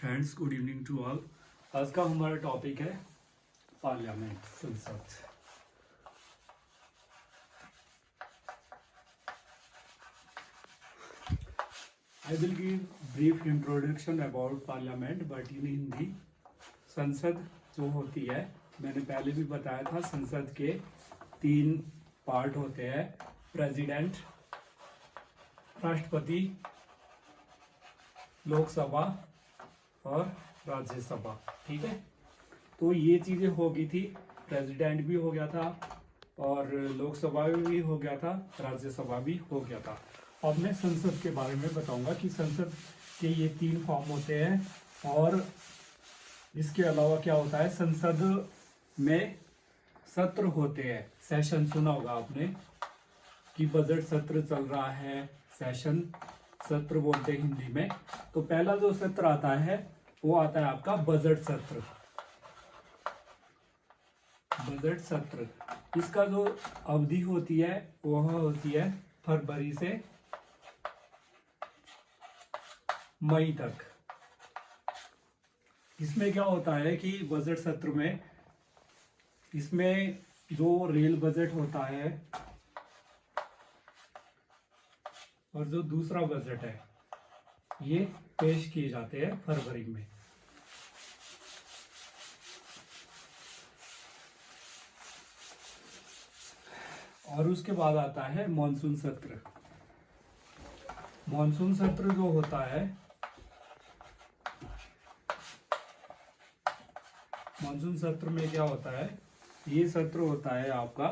Friends, good evening to all. आज का हमारा टॉपिक है पार्लियामेंट, संसद। I will give brief introduction about parliament but in Hindi. संसद जो होती है, मैंने पहले भी बताया था, संसद के 3 पार्ट होते हैं: प्रेसिडेंट, राष्ट्रपति, लोकसभा और राज्यसभा। ठीक है, तो ये चीजें हो गई थी। प्रेसिडेंट भी हो गया था और लोकसभा भी हो गया था, राज्यसभा भी हो गया था। अब मैं संसद के बारे में बताऊंगा कि संसद के ये 3 फॉर्म होते हैं और इसके अलावा क्या होता है। संसद में सत्र होते हैं, सेशन सुना होगा आपने कि बजट सत्र चल रहा है, सेशन सत्र बोलते हैं हिंदी में। तो पहला जो सत्र आता है वो आता है आपका बजट सत्र। बजट सत्र, इसका जो अवधि होती है वह होती है फरवरी से मई तक। इसमें क्या होता है कि बजट सत्र में इसमें जो रेल बजट होता है और जो दूसरा बजट है ये पेश किए जाते हैं फरवरी में। और उसके बाद आता है मॉनसून सत्र। मॉनसून सत्र जो होता है, मॉनसून सत्र में क्या होता है, ये सत्र होता है आपका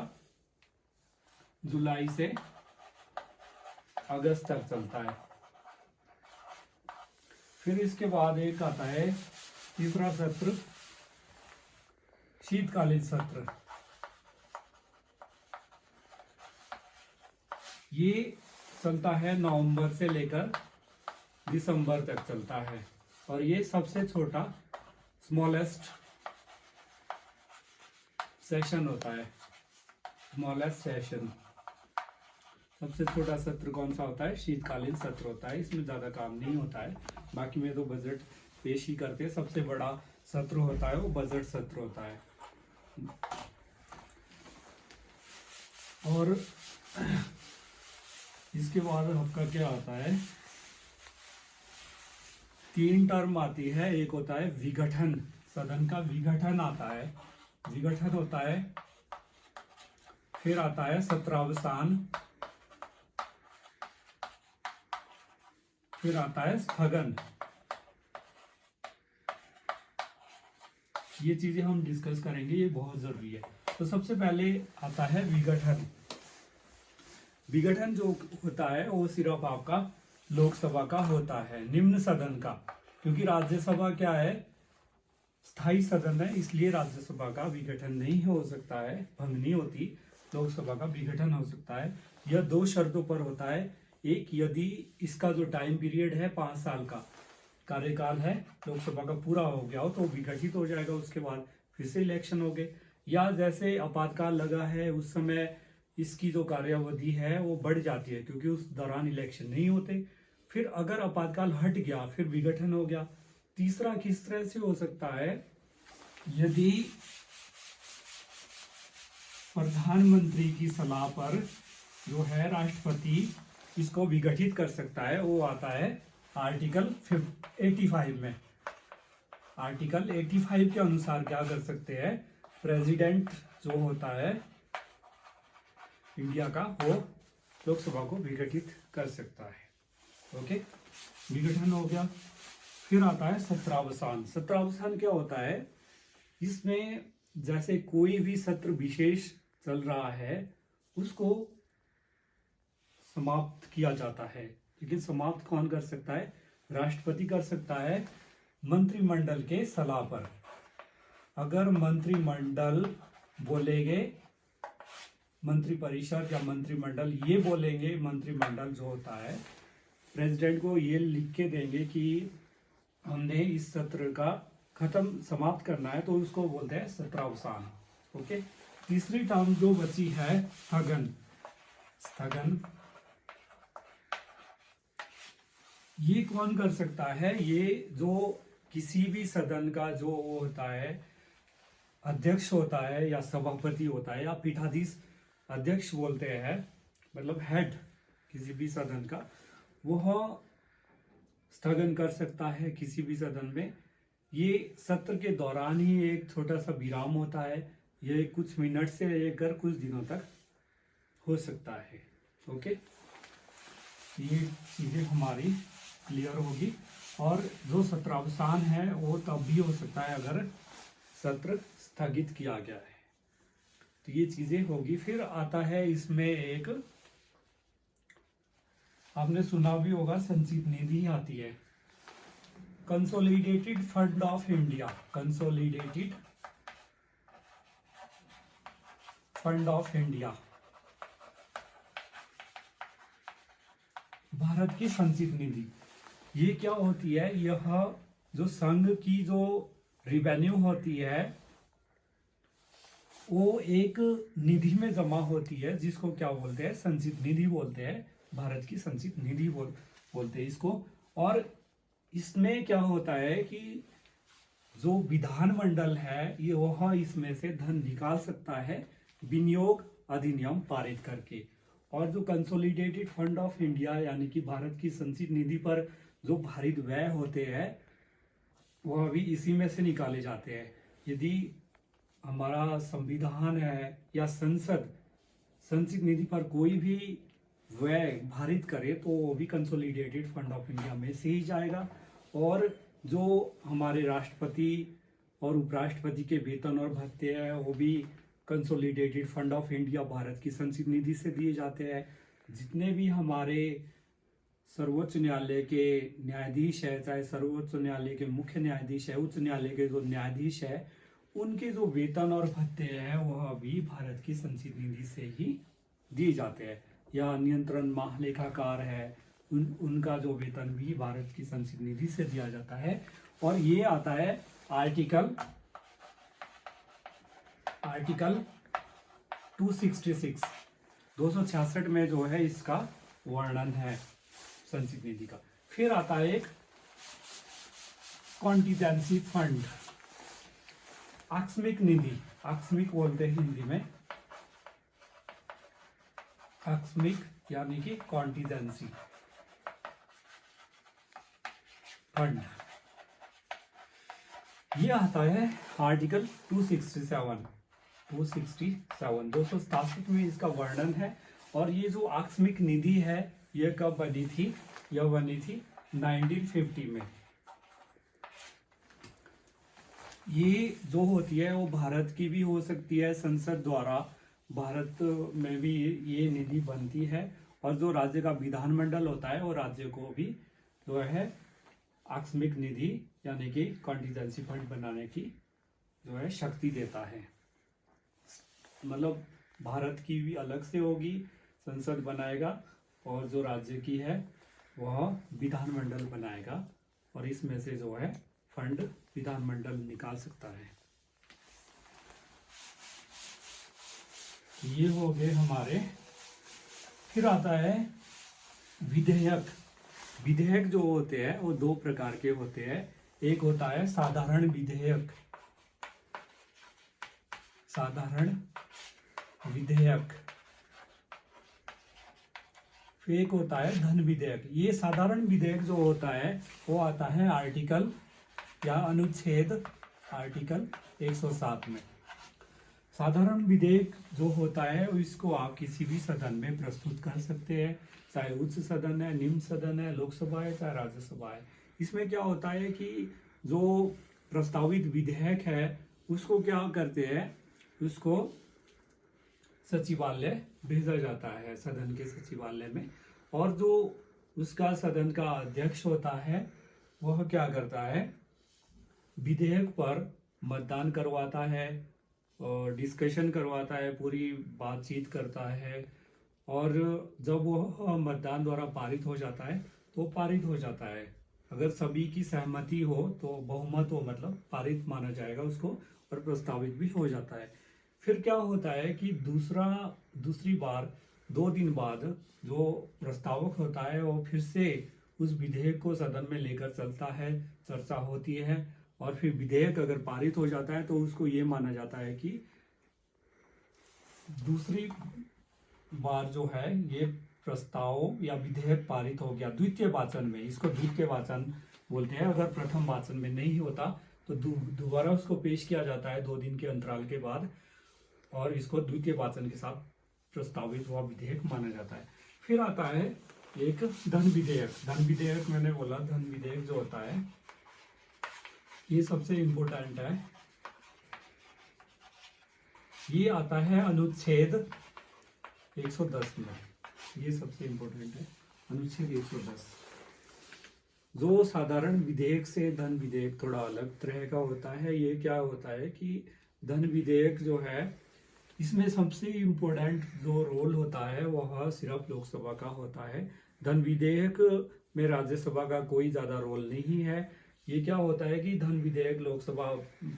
जुलाई से अगस्त तक चलता है। फिर इसके बाद एक आता है तीसरा सत्र, शीतकालीन सत्र। ये चलता है नवंबर से लेकर दिसंबर तक चलता है और ये सबसे छोटा, स्मॉलेस्ट सेशन होता है। स्मॉलेस्ट सेशन, सबसे छोटा सत्र कौन सा होता है? शीतकालीन सत्र होता है। इसमें ज्यादा काम नहीं होता है, बाकी में तो बजट पेश ही करते हैं। सबसे बड़ा सत्र होता है वो बजट सत्र होता है। और इसके बाद आपका क्या आता है, 3 टर्म आती है। एक होता है विघटन, सदन का विघटन आता है, विघटन होता है। फिर आता है सत्रावसान, फिर आता है स्थगन। ये चीजें हम डिस्कस करेंगे, ये बहुत जरूरी है। तो सबसे पहले आता है विघटन। विघटन जो होता है वो सिर्फ आपका लोकसभा का होता है, निम्न सदन का, क्योंकि राज्यसभा क्या है, स्थायी सदन है, इसलिए राज्यसभा का विघटन नहीं हो सकता है, भंग नहीं होती। लोकसभा का विघटन हो सकता है। यह 2 शर्तों पर होता है। एक, यदि इसका जो टाइम पीरियड है 5 साल का कार्यकाल है, लोकसभा का पूरा हो गया हो तो विघटित हो जाएगा, उसके बाद फिर से इलेक्शन हो गए। या जैसे आपातकाल लगा है उस समय इसकी जो कार्यावधि है वो बढ़ जाती है, क्योंकि उस दौरान इलेक्शन नहीं होते। फिर अगर आपातकाल हट गया फिर विघटन हो गया। तीसरा किस तरह से हो सकता है, यदि प्रधानमंत्री की सलाह पर जो है राष्ट्रपति इसको विघटित कर सकता है, वो आता है आर्टिकल 85 में। आर्टिकल 85 के अनुसार क्या कर सकते हैं, प्रेसिडेंट जो होता है इंडिया का, वो लोकसभा को विघटित कर सकता है। ओके, विघटन हो गया। फिर आता है सत्रावसान। सत्रावसान क्या होता है, इसमें जैसे कोई भी सत्र विशेष चल रहा है उसको समाप्त किया जाता है। लेकिन समाप्त कौन कर सकता है? राष्ट्रपति कर सकता है, मंत्रिमंडल के सलाह पर। अगर मंत्रिमंडल बोलेंगे, मंत्रिपरिषद या मंत्रिमंडल ये बोलेंगे, मंत्रिमंडल जो होता है प्रेसिडेंट को ये लिख के देंगे कि हमने इस सत्र का खत्म समाप्त करना है, तो उसको बोलते हैं सत्रावसान। ओके, तीसरी टर्म जो बची है स्थगन। स्थगन ये कौन कर सकता है? ये जो किसी भी सदन का जो वो होता है अध्यक्ष होता है या सभापति होता है या पीठाधीश अध्यक्ष बोलते हैं, मतलब हेड किसी भी सदन का, वह स्थगन कर सकता है किसी भी सदन में। ये सत्र के दौरान ही एक छोटा सा विराम होता है, ये कुछ मिनट से लेकर कुछ दिनों तक हो सकता है। ओके, ये चीज़ें हमारी क्लियर होगी। और जो सत्रावसान है वो तब भी हो सकता है अगर सत्र स्थगित किया गया है, तो ये चीजें होगी। फिर आता है इसमें एक, आपने सुना भी होगा, संचित निधि आती है, consolidated fund of India. Consolidated fund of India, Bharat की संचित निधि। ये क्या होती है? यह जो संघ की जो रिवेन्यू होती है वो एक निधि में जमा होती है, जिसको क्या बोलते हैं? संचित निधि बोलते हैं। भारत की संचित निधि बोलते हैं इसको। और इसमें क्या होता है कि जो विधानमंडल है ये वह इसमें से धन निकाल सकता है विनियोग अधिनियम पारित करके। और जो कंसोलिडेटेड फंड ऑफ इंडिया यानी कि भारत की संचित निधि पर जो भारित व्यय होते हैं वह भी इसी में से निकाले जाते हैं। यदि हमारा संविधान है या संसद संचित निधि पर कोई भी व्यय भारित करे तो वो भी कंसोलिडेटेड फंड ऑफ इंडिया में से ही जाएगा। और जो हमारे राष्ट्रपति और उपराष्ट्रपति के वेतन और भत्ते हैं वो भी consolidated fund of India Bharat की संचित निधि से दिए जाते हैं। जितने भी हमारे सर्वोच्च न्यायालय के न्यायाधीश है, चाहे सर्वोच्च न्यायालय के मुख्य न्यायाधीश है, उच्च न्यायालय के जो न्यायाधीश है, उनके जो वेतन और भत्ते हैं वह भी भारत की संचित निधि से ही दिए जाते हैं। या नियंत्रण महालेखाकार है, उनका जो वेतन भी भारत की संचित निधि से दिया जाता है। और ये आता है आर्टिकल 266 266 में जो है इसका वर्णन है संचित निधि का। फिर आता है एक कॉन्टिजेंसी फंड, आकस्मिक निधि, आकस्मिक बोलते हैं हिंदी में, आकस्मिक यानी कि कॉन्टिजेंसी फंड। ये आता है आर्टिकल 267 में इसका वर्णन है। और ये जो आकस्मिक निधि है ये कब बनी थी? यह बनी थी 1950 में। ये जो होती है वो भारत की भी हो सकती है, संसद द्वारा भारत में भी ये निधि बनती है। और जो राज्य का विधानमंडल होता है वो राज्य को भी जो है आकस्मिक निधि यानी कि कॉन्टिजेंसी फंड बनाने की जो है शक्ति देता है। मतलब भारत की भी अलग से होगी, संसद बनाएगा, और जो राज्य की है वह विधानमंडल बनाएगा, और इसमें से जो है फंड विधानमंडल निकाल सकता है। ये हो गए हमारे। फिर आता है विधेयक। विधेयक जो होते हैं वो दो प्रकार के होते हैं। एक होता है साधारण विधेयक, साधारण विधेयक। फिर एक होता है धन विधेयक। ये साधारण विधेयक जो होता है वो आता है आर्टिकल या अनुच्छेद आर्टिकल 107 में। साधारण विधेयक जो होता है इसको आप किसी भी सदन में प्रस्तुत कर सकते हैं, चाहे उच्च सदन है, निम्न सदन है, लोकसभा है, चाहे राज्यसभा है। इसमें क्या होता है कि जो प्रस्तावित विधेयक है उसको क्या करते हैं, उसको सचिवालय भेजा जाता है, सदन के सचिवालय में। और जो उसका सदन का अध्यक्ष होता है वह क्या करता है, विधेयक पर मतदान करवाता है और डिस्कशन करवाता है, पूरी बातचीत करता है। और जब वह मतदान द्वारा पारित हो जाता है तो पारित हो जाता है। अगर सभी की सहमति हो तो बहुमत हो, मतलब पारित माना जाएगा उसको, और प्रस्तावित भी हो जाता है। फिर क्या होता है कि दूसरी बार 2 दिन बाद जो प्रस्तावक होता है वो फिर से उस विधेयक को सदन में लेकर चलता है, चर्चा होती है, और फिर विधेयक अगर पारित हो जाता है तो उसको ये माना जाता है कि दूसरी बार जो है ये प्रस्ताव या विधेयक पारित हो गया द्वितीय वाचन में। इसको द्वितीय वाचन बोलते हैं। अगर प्रथम वाचन में नहीं होता तो दोबारा उसको पेश किया जाता है 2 दिन के अंतराल के बाद, और इसको द्वितीय वाचन के साथ प्रस्तावित हुआ विधेयक माना जाता है। फिर आता है एक धन विधेयक। धन विधेयक मैंने बोला, धन विधेयक जो होता है ये सबसे इम्पोर्टेंट है। ये आता है अनुच्छेद 110 में, ये सबसे इम्पोर्टेंट है अनुच्छेद 110। जो साधारण विधेयक से धन विधेयक थोड़ा अलग तरह का होता है। ये क्या होता है कि धन विधेयक जो है इसमें सबसे इम्पोर्टेंट जो रोल होता है वह सिर्फ लोकसभा का होता है। धन विधेयक में राज्यसभा का कोई ज़्यादा रोल नहीं है। ये क्या होता है कि धन विधेयक लोकसभा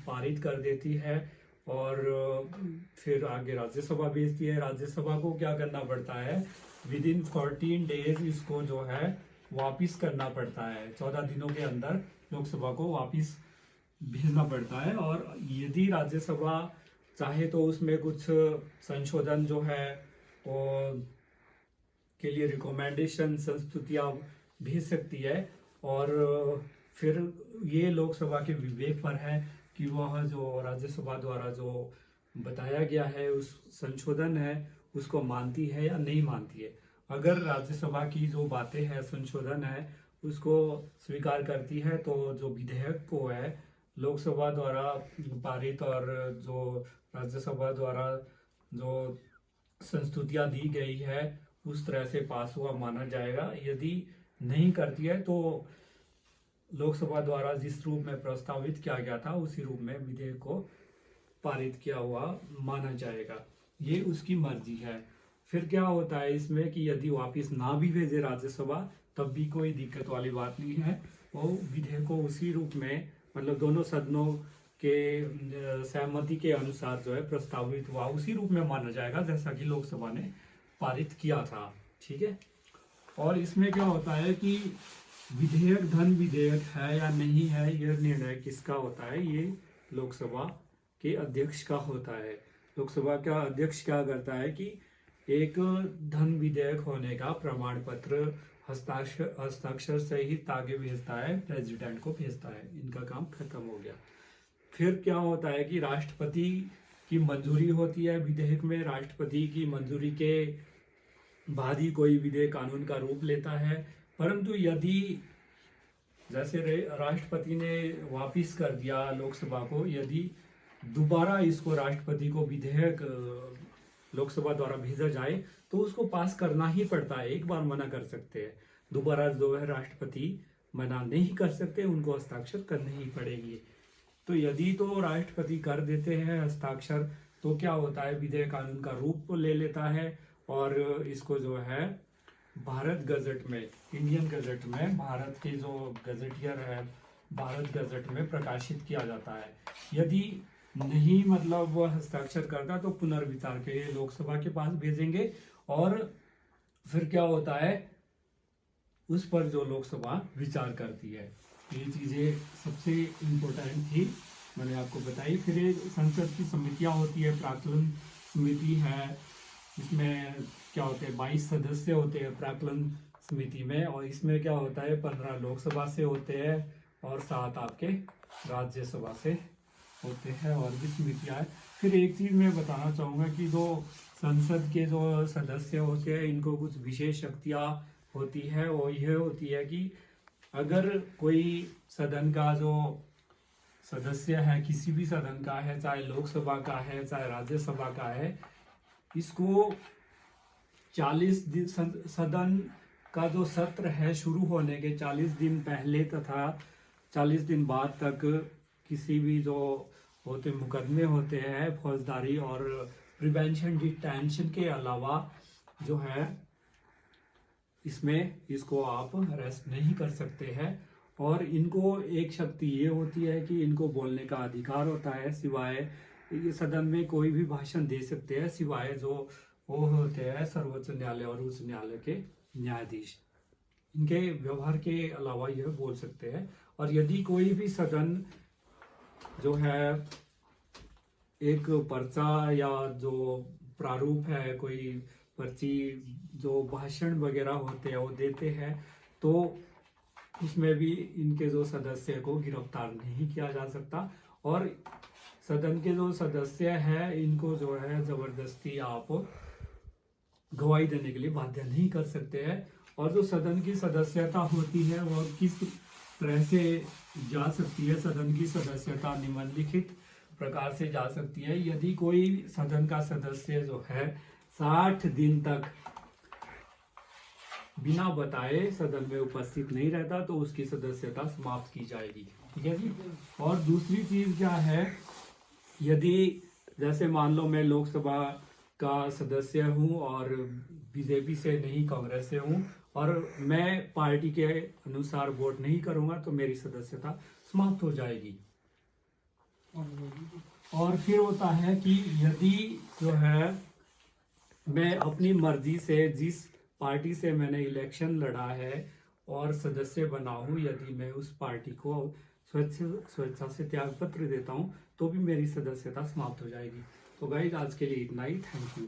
पारित कर देती है और फिर आगे राज्यसभा भेजती है। राज्यसभा को क्या करना पड़ता है, विद इन 14 डेज इसको जो है वापिस करना पड़ता है। 14 दिनों के अंदर लोकसभा को वापिस भेजना पड़ता है। और यदि राज्यसभा चाहे तो उसमें कुछ संशोधन जो है वो के लिए रिकमेंडेशन संस्तुतियाँ भेज सकती है, और फिर ये लोकसभा के विवेक पर है कि वह जो राज्यसभा द्वारा जो बताया गया है उस संशोधन है उसको मानती है या नहीं मानती है। अगर राज्यसभा की जो बातें हैं, संशोधन है, उसको स्वीकार करती है तो जो विधेयक को है लोकसभा द्वारा पारित और जो राज्यसभा द्वारा जो संस्तुतियाँ दी गई है उस तरह से पास हुआ माना जाएगा। यदि नहीं करती है तो लोकसभा द्वारा जिस रूप में प्रस्तावित किया गया था उसी रूप में विधेयक को पारित किया हुआ माना जाएगा। ये उसकी मर्जी है। फिर क्या होता है इसमें कि यदि वापस ना भी भेजे राज्यसभा तब भी कोई दिक्कत वाली बात नहीं है। वो विधेयक को उसी रूप में, मतलब दोनों सदनों के सहमति के अनुसार जो है प्रस्तावित हुआ उसी रूप में माना जाएगा जैसा कि लोकसभा ने पारित किया था। ठीक है। और इसमें क्या होता है कि विधेयक धन विधेयक है या नहीं है, यह निर्णय किसका होता है, ये लोकसभा के अध्यक्ष का होता है। लोकसभा का अध्यक्ष क्या करता है कि एक धन विधेयक होने का प्रमाण पत्र हस्ताक्षर सहित आगे भेजता है, प्रेसिडेंट को भेजता है। इनका काम खत्म हो गया। फिर क्या होता है कि राष्ट्रपति की मंजूरी होती है विधेयक में। राष्ट्रपति की मंजूरी के बाद ही कोई विधेयक कानून का रूप लेता है। परंतु यदि जैसे राष्ट्रपति ने वापिस कर दिया लोकसभा को, यदि दोबारा इसको राष्ट्रपति को विधेयक लोकसभा द्वारा भेजा जाए तो उसको पास करना ही पड़ता है। एक बार मना कर सकते हैं, दोबारा जो है राष्ट्रपति मना नहीं कर सकते, उनको हस्ताक्षर करनी ही पड़ेगी। तो यदि तो राष्ट्रपति कर देते हैं हस्ताक्षर तो क्या होता है, विधेयक कानून का रूप ले लेता है और इसको जो है भारत गजट में, इंडियन गजट में, भारत के जो गजटियर है भारत गजट में प्रकाशित किया जाता है। यदि नहीं मतलब वह हस्ताक्षर करता तो पुनर्विचार के लिए लोकसभा के पास भेजेंगे और फिर क्या होता है उस पर जो लोकसभा विचार करती है। ये चीजें सबसे इम्पोर्टेंट थी, मैंने आपको बताई। फिर एक संसद की समितियां होती है, प्राक्कलन समिति है, इसमें क्या होते हैं 22 सदस्य होते हैं प्राक्कलन समिति में, और इसमें क्या होता है 15 लोकसभा से होते हैं और 7 आपके राज्यसभा से होते हैं और भी समितियाँ हैं। फिर एक चीज़ मैं बताना चाहूँगा कि जो संसद के जो सदस्य होते हैं इनको कुछ विशेष शक्तियाँ होती है, वो यह होती है कि अगर कोई सदन का जो सदस्य है, किसी भी सदन का है, चाहे लोकसभा का है चाहे राज्यसभा का है, इसको 40 दिन सदन का जो सत्र है शुरू होने के 40 दिन पहले तथा 40 दिन बाद तक किसी भी जो होते मुकदमे होते हैं फौजदारी और प्रिवेंशन डिटेंशन के अलावा जो है इसमें इसको आप अरेस्ट नहीं कर सकते हैं। और इनको एक शक्ति ये होती है कि इनको बोलने का अधिकार होता है, सिवाय ये सदन में कोई भी भाषण दे सकते हैं सिवाय जो वो होते हैं सर्वोच्च न्यायालय और उच्च न्यायालय के न्यायाधीश। इनके व्यवहार के अलावा यह बोल सकते हैं। और यदि कोई भी सदन जो है एक पर्चा या जो प्रारूप है, कोई पर्ची जो भाषण वगैरह होते हैं वो देते हैं, तो उसमें भी इनके जो सदस्य को गिरफ्तार नहीं किया जा सकता। और सदन के जो सदस्य हैं इनको जो है जबरदस्ती आप गवाही देने के लिए बाध्य नहीं कर सकते हैं। और जो सदन की सदस्यता होती है वो किस तरह से जा सकती है, सदन की सदस्यता निम्नलिखित प्रकार से जा सकती है। यदि कोई सदन का सदस्य जो है 60 दिन तक बिना बताए सदन में उपस्थित नहीं रहता तो उसकी सदस्यता समाप्त की जाएगी। ठीक है जी। और दूसरी चीज क्या है, यदि जैसे मान लो मैं लोकसभा का सदस्य हूं और बीजेपी से नहीं कांग्रेस से हूं और मैं पार्टी के अनुसार वोट नहीं करूंगा तो मेरी सदस्यता समाप्त हो जाएगी। और फिर होता है कि यदि जो है मैं अपनी मर्जी से जिस पार्टी से मैंने इलेक्शन लड़ा है और सदस्य बना हूं, यदि मैं उस पार्टी को स्वेच्छा से त्याग पत्र देता हूं तो भी मेरी सदस्यता समाप्त हो जाएगी। तो गाइस आज के लिए इतना ही। Thank you.